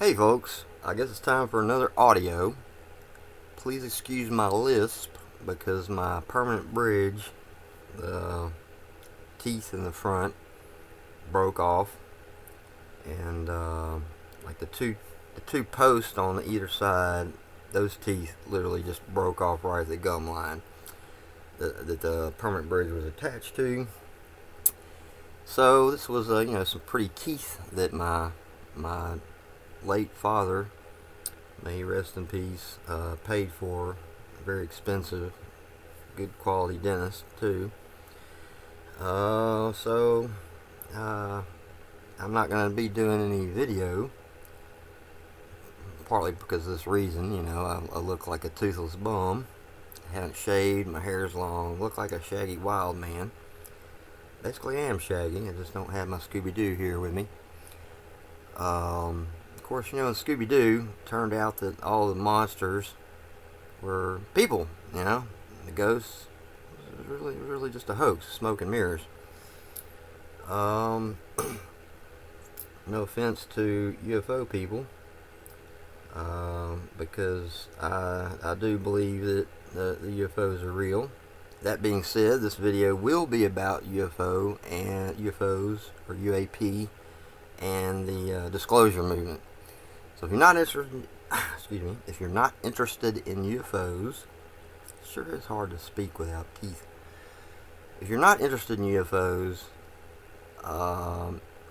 Hey folks, I guess it's time for another audio. Please excuse my lisp because my permanent bridge, the teeth in the front, broke off, and like the two posts on either side, those teeth literally just broke off right at the gum line that the permanent bridge was attached to. So this was some pretty teeth that my late father, may he rest in peace, paid for. Very expensive, good quality dentist too. So I'm not going to be doing any video, partly because of this reason. I look like a toothless bum. I haven't shaved, my hair's long, look like a shaggy wild man. Basically I am shaggy, I just don't have my Scooby-Doo here with me. Of course, in Scooby-Doo, turned out that all the monsters were people, The ghosts was really just a hoax, smoke and mirrors. No offense to UFO people, because I do believe that the UFOs are real. That being said, this video will be about UFOs or UAP and the disclosure movement. So if you're not interested, if you're not interested in UFOs, sure it's hard to speak without teeth. If you're not interested in UFOs,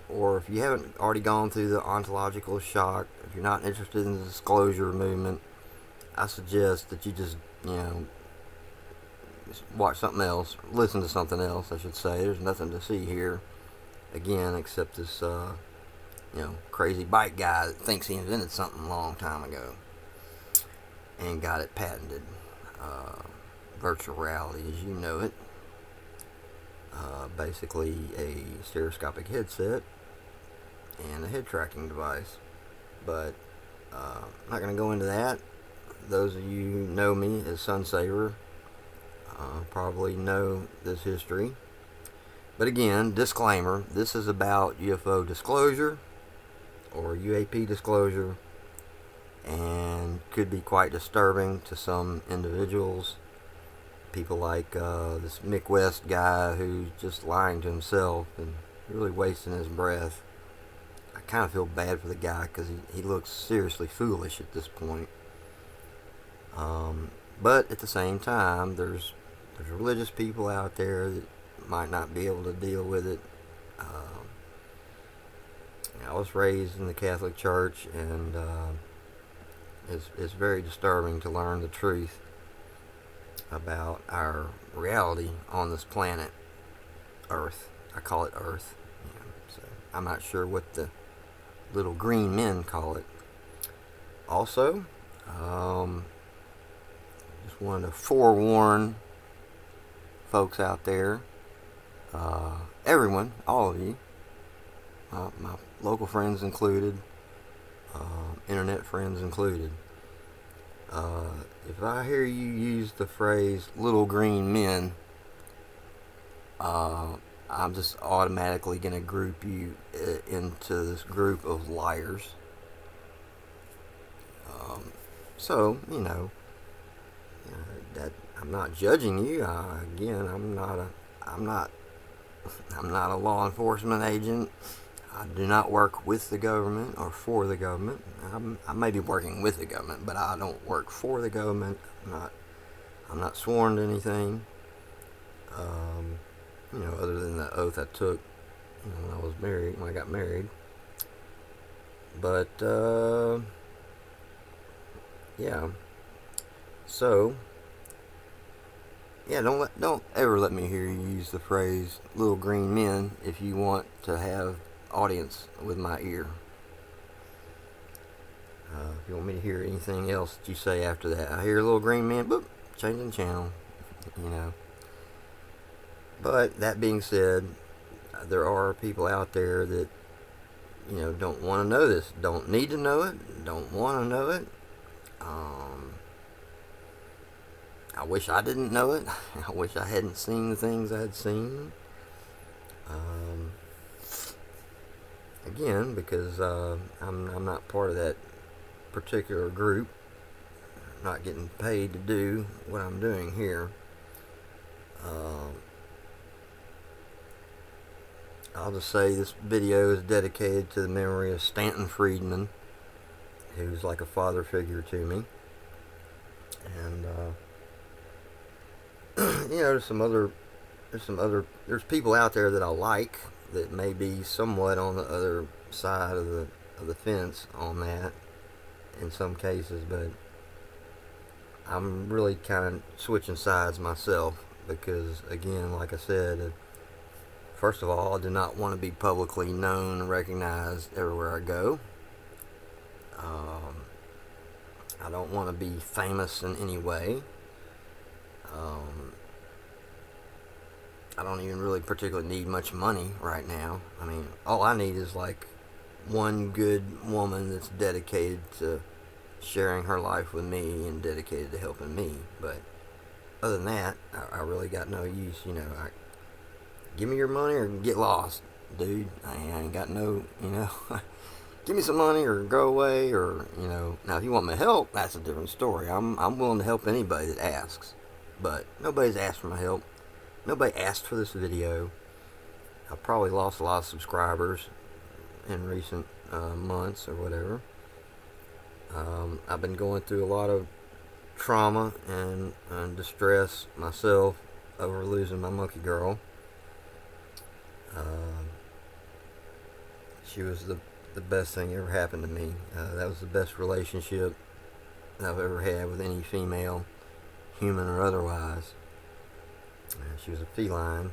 or if you haven't already gone through the ontological shock, if you're not interested in the disclosure movement, I suggest that you just watch something else, listen to something else, I should say. There's nothing to see here, again, except this, crazy bike guy that thinks he invented something a long time ago and got it patented. Virtual reality, as you know it. Basically a stereoscopic headset and a head tracking device. But I'm not going to go into that. Those of you who know me as Sunsaver probably know this history. But again, disclaimer, this is about UFO disclosure or UAP disclosure, and could be quite disturbing to some individuals. People like this Mick West guy who's just lying to himself and really wasting his breath. I kind of feel bad for the guy because he looks seriously foolish at this point. But at the same time, there's religious people out there that might not be able to deal with it. I was raised in the Catholic Church, and it's very disturbing to learn the truth about our reality on this planet, Earth. I call it Earth. So I'm not sure what the little green men call it. Also, just wanted to forewarn folks out there, everyone, all of you, my local friends included, internet friends included. If I hear you use the phrase little green men, I'm just automatically going to group you into this group of liars. So, that I'm not judging you. Again, I'm not a law enforcement agent. I do not work with the government or for the government. I may be working with the government, but I don't work for the government. I'm not sworn to anything. Other than the oath I took when I got married. But yeah. So yeah, don't ever let me hear you use the phrase little green men if you want to have audience with my ear. If you want me to hear anything else that you say after that, I hear little green men, boop, changing the channel, But that being said, there are people out there that, don't want to know this, don't need to know it, don't want to know it. I wish I didn't know it. I wish I hadn't seen the things I had seen. again, because I'm not part of that particular group, not getting paid to do what I'm doing here. I'll just say this video is dedicated to the memory of Stanton Friedman, who's like a father figure to me. And there's people out there that I like that may be somewhat on the other side of the fence on that in some cases, but I'm really kind of switching sides myself because, again, like I said, first of all, I do not want to be publicly known and recognized everywhere I go. I don't want to be famous in any way. I don't even really particularly need much money right now. I mean, all I need is like one good woman that's dedicated to sharing her life with me and dedicated to helping me. But other than that, I really got no use. Give me your money or get lost, dude. I ain't got no, give me some money or go away, or, now if you want my help, that's a different story. I'm willing to help anybody that asks, but nobody's asked for my help. Nobody asked for this video. I probably lost a lot of subscribers in recent months or whatever. I've been going through a lot of trauma and distress myself over losing my monkey girl. She was the best thing ever happened to me. That was the best relationship I've ever had with any female, human or otherwise. She was a feline.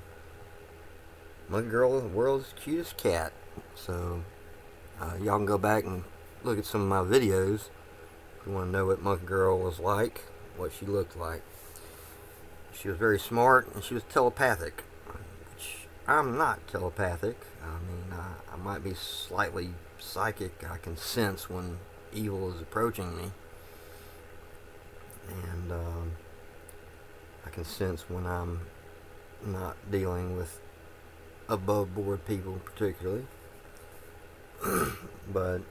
Monkey girl, the world's cutest cat. So y'all can go back and look at some of my videos if you want to know what Monkey Girl was like, what she looked like. She was very smart and she was telepathic, which I'm not telepathic. I mean, I might be slightly psychic. I can sense when evil is approaching me, and I can sense when I'm not dealing with above board people particularly. But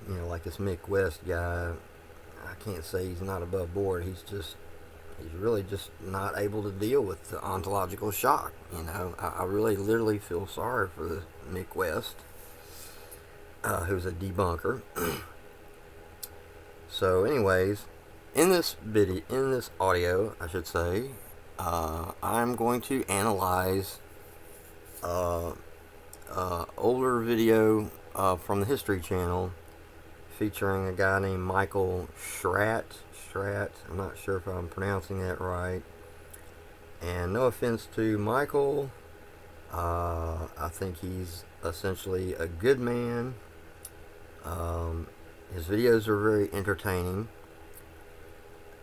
like this Mick West guy, I can't say he's not above board. He's really just not able to deal with the ontological shock. I really literally feel sorry for the Mick West, who's a debunker. So anyways, in this audio, I should say, I'm going to analyze older video from the History Channel featuring a guy named Michael Schratt. I'm not sure if I'm pronouncing that right. And no offense to Michael, I think he's essentially a good man. His videos are very entertaining.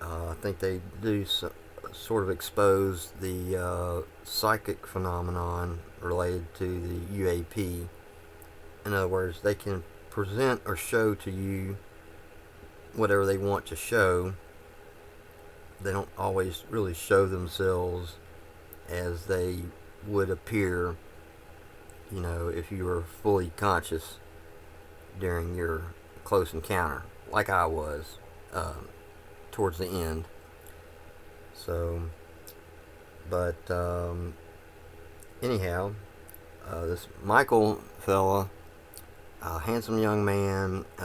I think they do sort of expose the psychic phenomenon related to the UAP. In other words, they can present or show to you whatever they want to show. They don't always really show themselves as they would appear, if you were fully conscious during your close encounter, like I was towards the end. So, but anyhow, this Michael fella, handsome young man, he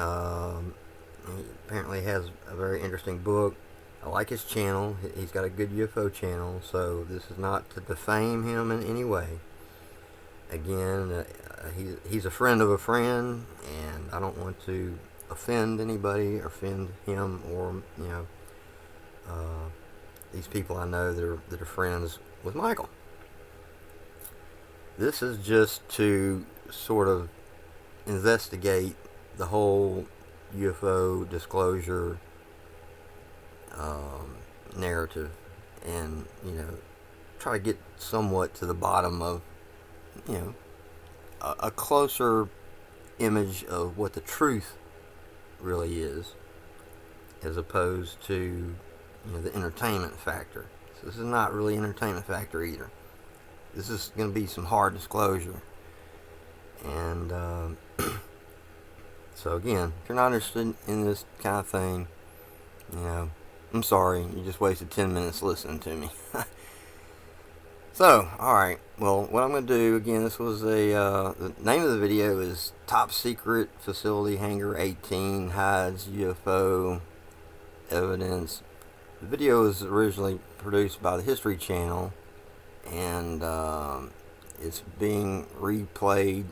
apparently has a very interesting book. I like his channel. He's got a good UFO channel, so this is not to defame him in any way. Again, he's a friend of a friend, and I don't want to offend anybody, or offend him, or these people I know that are friends with Michael. This is just to sort of investigate the whole UFO disclosure narrative, and try to get somewhat to the bottom of a closer image of what the truth really is, as opposed to the entertainment factor. So this is not really entertainment factor either. This is going to be some hard disclosure, And so again, if you're not interested in this kind of thing, you know, I'm sorry, you just wasted 10 minutes listening to me. So, alright, well, what I'm going to do, again, this was the name of the video is Top Secret Facility Hangar 18 Hides UFO Evidence. The video was originally produced by the History Channel, and it's being replayed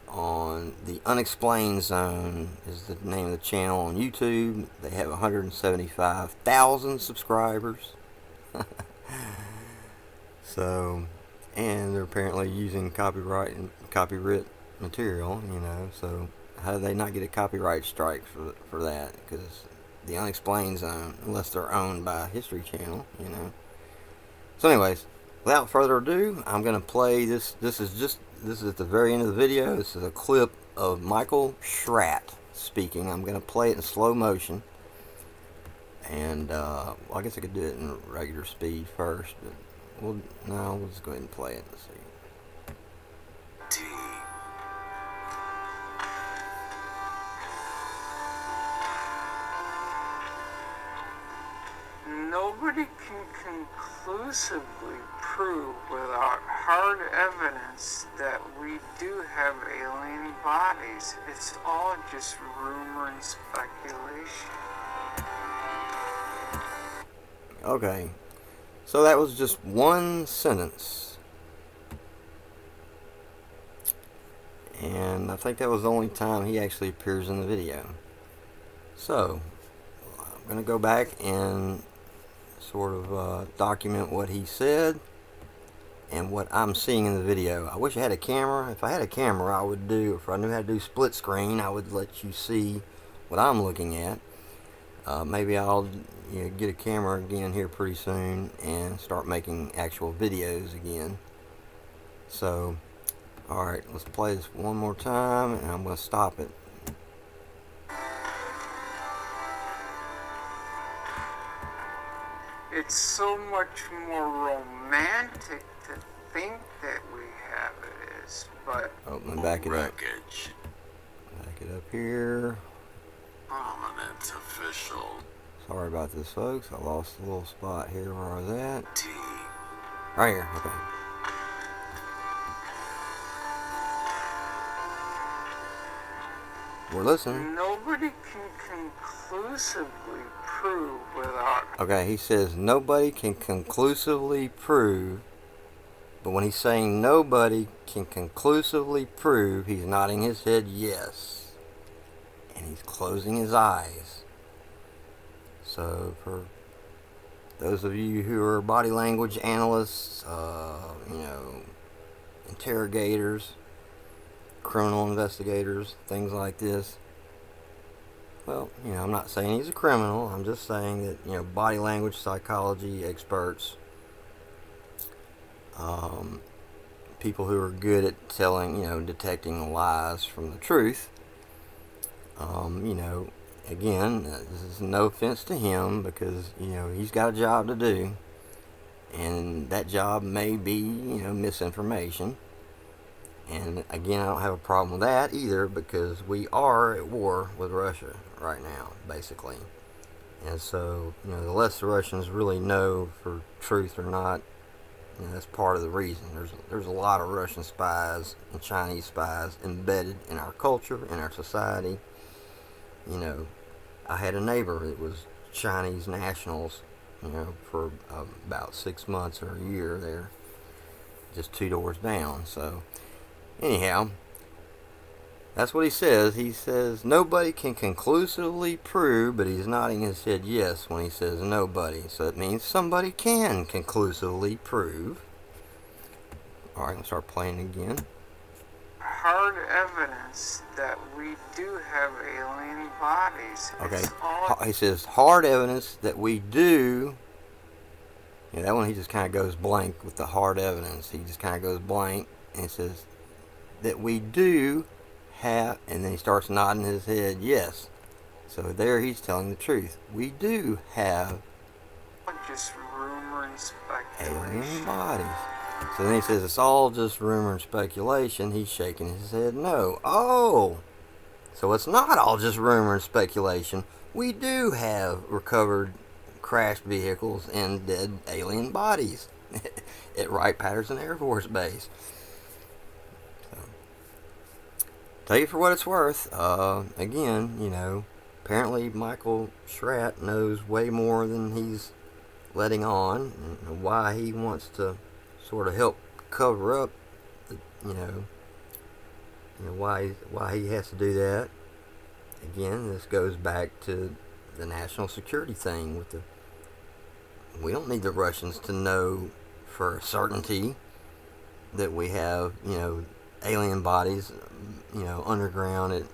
on the Unexplained Zone is the name of the channel on YouTube. They have 175,000 subscribers. So, and they're apparently using copyright material, you know, so how do they not get a copyright strike for that? Because the Unexplained Zone, unless they're owned by History Channel, you know. So anyways, without further ado, I'm going to play this. This is at the very end of the video. This is a clip of Michael Schratt speaking. I'm going to play it in slow motion. And, well, I guess I could do it in regular speed first, but we'll just go ahead and play it. Let's see. Nobody can conclusively prove without hard evidence that we do have alien bodies. It's all just rumor and speculation. Okay. So that was just one sentence. And I think that was the only time he actually appears in the video. So, I'm going to go back and sort of document what he said and what I'm seeing in the video. I wish I had a camera. If I had a camera, I would do, if I knew how to do split screen, I would let you see what I'm looking at. Maybe I'll get a camera again here pretty soon and start making actual videos again. So, alright, let's play this one more time and I'm going to stop it. It's so much more romantic to think that we have it is, but... Oh, let me back it up. Back it up here. Prominent official. Sorry about this, folks. I lost a little spot here where I was at. Right here, okay. We're listening. Nobody can conclusively prove without... Okay, he says nobody can conclusively prove, but when he's saying nobody can conclusively prove, he's nodding his head yes. And he's closing his eyes. So for those of you who are body language analysts, interrogators, criminal investigators, things like this, well, I'm not saying he's a criminal. I'm just saying that, body language psychology experts, people who are good at telling, detecting lies from the truth, again, this is no offense to him because, he's got a job to do. And that job may be, misinformation. And again, I don't have a problem with that either because we are at war with Russia right now, basically. And so, the less the Russians really know for truth or not, that's part of the reason. There's a lot of Russian spies and Chinese spies embedded in our culture, in our society. I had a neighbor that was Chinese nationals, for about 6 months or a year there, just 2 doors down. So, anyhow, that's what he says. He says nobody can conclusively prove, but he's nodding his head yes when he says nobody. So it means somebody can conclusively prove. Alright, I'll start playing again. Hard evidence that we do have alien bodies. Okay, he says hard evidence that we do. Yeah, that one he just kind of goes blank with the hard evidence. He just kind of goes blank and he says that we do have, and then he starts nodding his head yes. So there he's telling the truth. We do have just rumor and speculation. alien bodies. So then he says it's all just rumor and speculation. He's shaking his head no. Oh, so it's not all just rumor and speculation. We do have recovered crashed vehicles and dead alien bodies at Wright-Patterson Air Force Base. So, tell you for what it's worth, again, apparently Michael Schratt knows way more than he's letting on, and why he wants to sort of help cover up, why he has to do that. Again, this goes back to the national security thing with we don't need the Russians to know for certainty that we have, alien bodies, underground at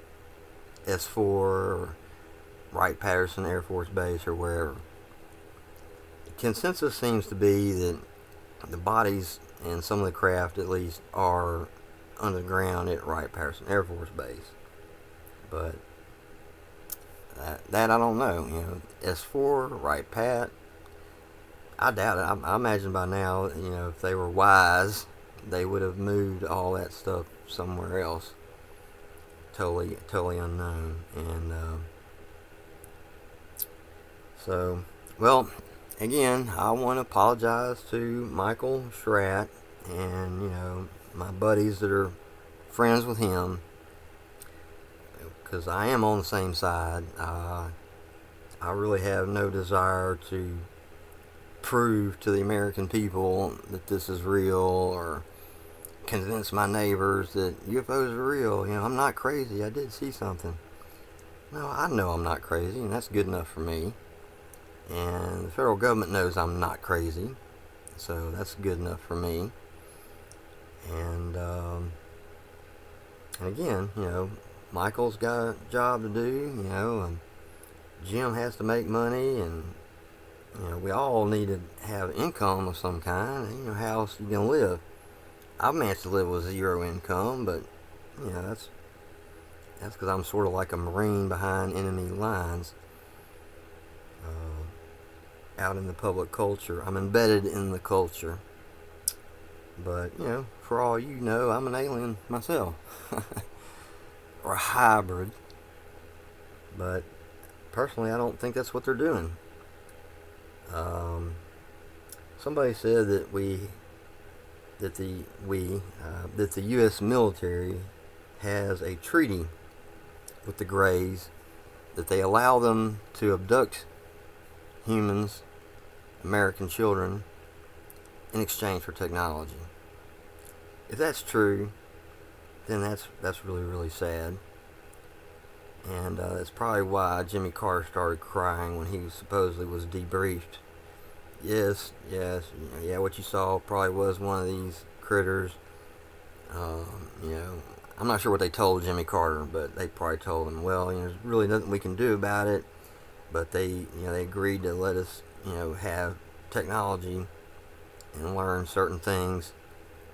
S4 or Wright-Patterson Air Force Base or wherever. The consensus seems to be that the bodies and some of the craft, at least, are underground at Wright-Patterson Air Force Base. But that I don't know. S4, Wright-Pat, I doubt it. I imagine by now, if they were wise, they would have moved all that stuff somewhere else. Totally unknown. And so, well, again, I want to apologize to Michael Schratt and, my buddies that are friends with him, because I am on the same side. I really have no desire to prove to the American people that this is real, or convince my neighbors that UFOs are real. I'm not crazy. I did see something. No, I know I'm not crazy, and that's good enough for me. And the federal government knows I'm not crazy, so that's good enough for me. And again, Michael's got a job to do, and Jim has to make money, and we all need to have income of some kind. How else you gonna live? I've managed to live with zero income, but that's because I'm sort of like a Marine behind enemy lines, out in the public culture. I'm embedded in the culture. But for all you know, I'm an alien myself, or a hybrid. But personally, I don't think that's what they're doing. Somebody said that the U.S. military has a treaty with the Greys that they allow them to abduct humans, American children, in exchange for technology. If that's true, then that's really, really sad. And that's probably why Jimmy Carter started crying when he supposedly was debriefed. Yes, what you saw probably was one of these critters. I'm not sure what they told Jimmy Carter, but they probably told him, well, there's really nothing we can do about it. But they agreed to let us, have technology and learn certain things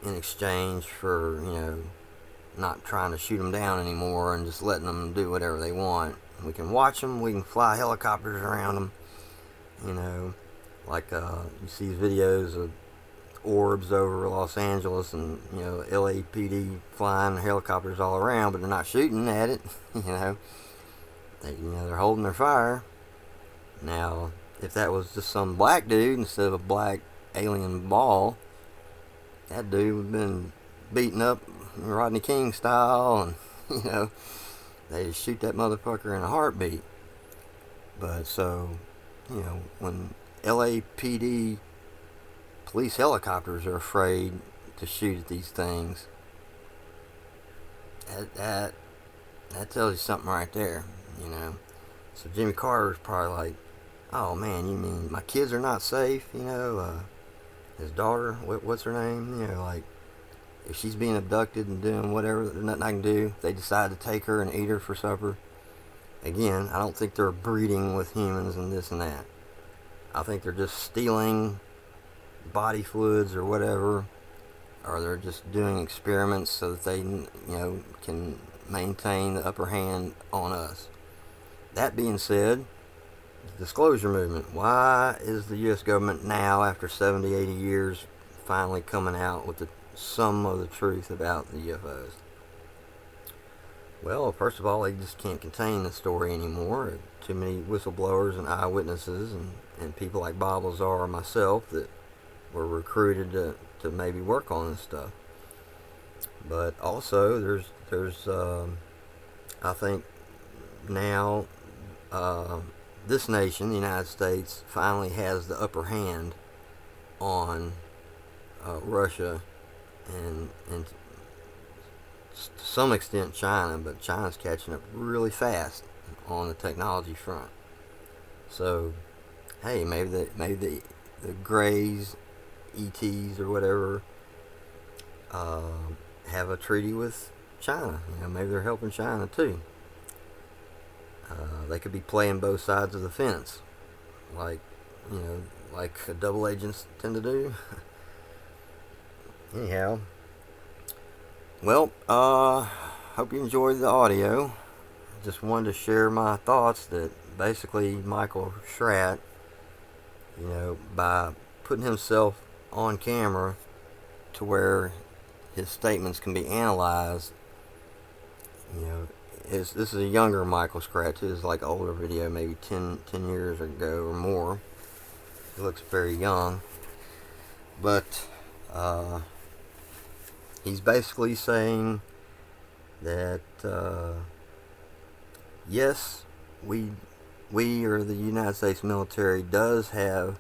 in exchange for, not trying to shoot them down anymore and just letting them do whatever they want. We can watch them, we can fly helicopters around them, like you see videos of orbs over Los Angeles and, LAPD flying helicopters all around, but they're not shooting at it, they're holding their fire. Now, if that was just some black dude instead of a black alien ball, that dude would have been beaten up Rodney King style, and they just shoot that motherfucker in a heartbeat. But so, when LAPD police helicopters are afraid to shoot at these things, that tells you something right there, So Jimmy Carter's probably like, oh man, you mean my kids are not safe? His daughter, what's her name? Like, if she's being abducted and doing whatever, there's nothing I can do. They decide to take her and eat her for supper. Again, I don't think they're breeding with humans and this and that. I think they're just stealing body fluids or whatever, or they're just doing experiments so that they, can maintain the upper hand on us. That being said, the disclosure movement. Why is the U.S. government now, after 70, 80 years, finally coming out with some of the truth about the UFOs. Well, first of all, they just can't contain the story anymore. Too many whistleblowers and eyewitnesses and people like Bob Lazar and myself that were recruited to maybe work on this stuff. But also, there's I think now this nation, the United States, finally has the upper hand on Russia and to some extent China, but China's catching up really fast on the technology front. So, hey, maybe the Greys, ETs, or whatever have a treaty with China. Maybe they're helping China too. They could be playing both sides of the fence, like double agents tend to do. Anyhow, well, hope you enjoyed the audio. Just wanted to share my thoughts that basically Michael Schratt, by putting himself on camera to where his statements can be analyzed, this is a younger Michael Schratt. This is like an older video, maybe 10 years ago or more. He looks very young. But he's basically saying that yes, we or the United States military does have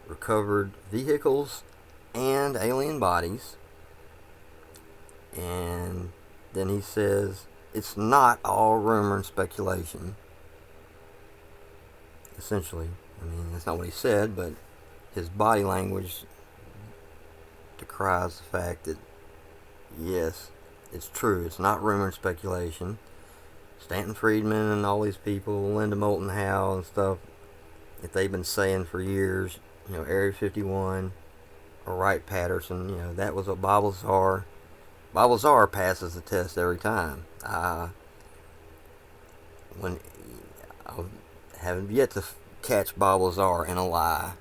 recovered vehicles and alien bodies. And then he says it's not all rumor and speculation. Essentially, that's not what he said, but his body language decries the fact that yes, it's true. It's not rumor and speculation. Stanton Friedman and all these people, Linda Moulton Howe and stuff, that they've been saying for years, Area 51 or Wright Patterson, that was what Bob Lazar. Bob Lazar passes the test every time. When I haven't yet to catch Bob Lazar in a lie.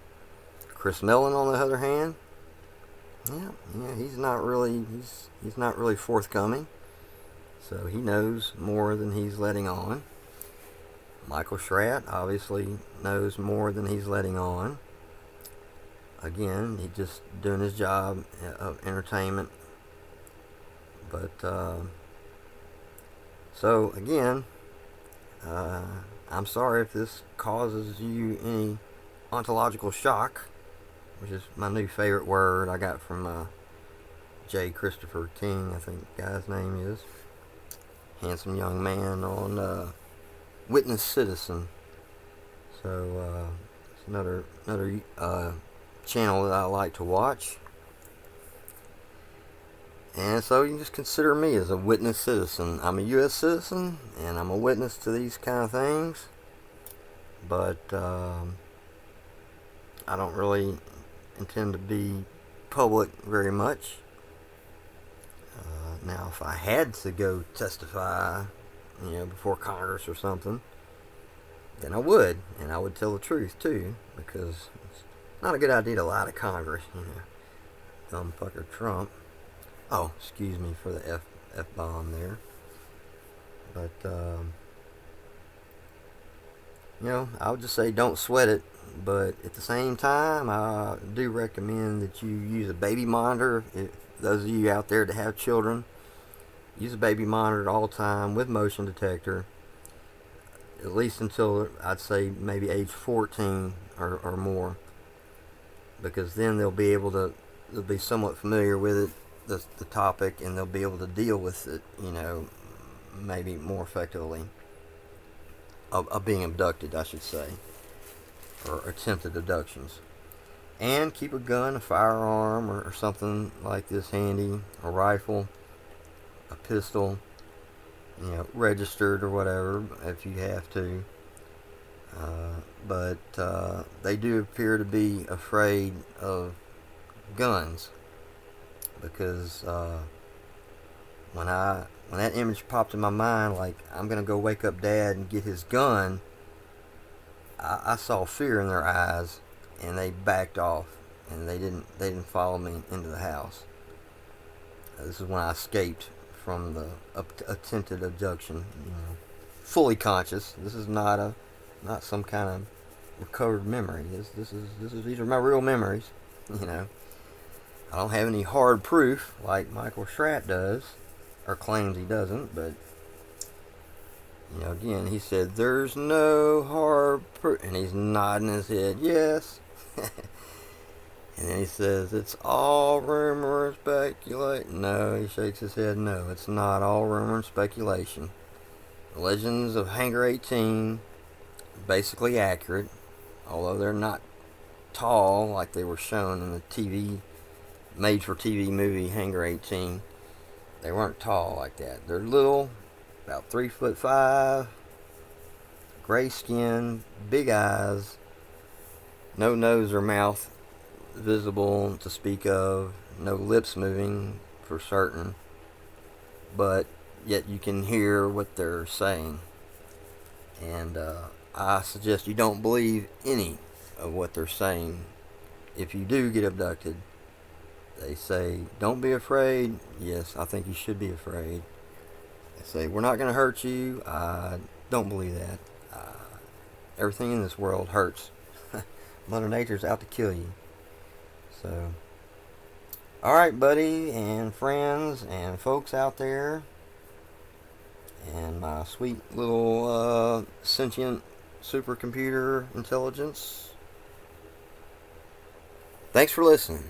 Chris Mellon, on the other hand, he's not really forthcoming. So he knows more than he's letting on. Michael Schratt obviously knows more than he's letting on. Again, he's just doing his job of entertainment. But, so again, I'm sorry if this causes you any ontological shock, which is my new favorite word I got from J. Christopher King, I think the guy's name is. Handsome young man on Witness Citizen. So it's another channel that I like to watch. And so you can just consider me as a witness citizen. I'm a U.S. citizen, and I'm a witness to these kind of things. But I don't really intend to be public very much. Now, if I had to go testify, before Congress or something, then I would. And I would tell the truth, too. Because it's not a good idea to lie to Congress, Dumb fucker Trump. Oh, excuse me for the F-bomb there. But, I would just say don't sweat it. But at the same time, I do recommend that you use a baby monitor. If those of you out there that have children, use a baby monitor at all time with motion detector. At least until, I'd say, maybe age 14 or more. Because then they'll be somewhat familiar with it. The topic, and they'll be able to deal with it, maybe more effectively. Of being abducted, I should say. Or attempted abductions. And keep a gun, a firearm, or something like this handy. A rifle, a pistol, registered or whatever, if you have to. But they do appear to be afraid of guns. Because when that image popped in my mind, like, I'm going to go wake up Dad and get his gun, I saw fear in their eyes, and they backed off. and they didn't follow me into the house. This is when I escaped from the attempted abduction. Fully conscious. This is not some kind of recovered memory. These are my real memories. I don't have any hard proof like Michael Schratt does, or claims he doesn't, but again, he said there's no hard proof, and he's nodding his head yes. And then he says it's all rumor and speculation. No, he shakes his head. No, it's not all rumor and speculation. The legends of Hangar 18 basically accurate, although they're not tall like they were shown in the made-for-TV movie Hangar 18. They weren't tall like that. They're little, about 3'5", gray skin, big eyes, no nose or mouth visible to speak of, no lips moving for certain, but yet you can hear what they're saying. And I suggest you don't believe any of what they're saying. If you do get abducted, they say, don't be afraid. Yes, I think you should be afraid. They say, we're not going to hurt you. I don't believe that. Everything in this world hurts. Mother Nature's out to kill you. So, alright, buddy, and friends, and folks out there, and my sweet little sentient supercomputer intelligence. Thanks for listening.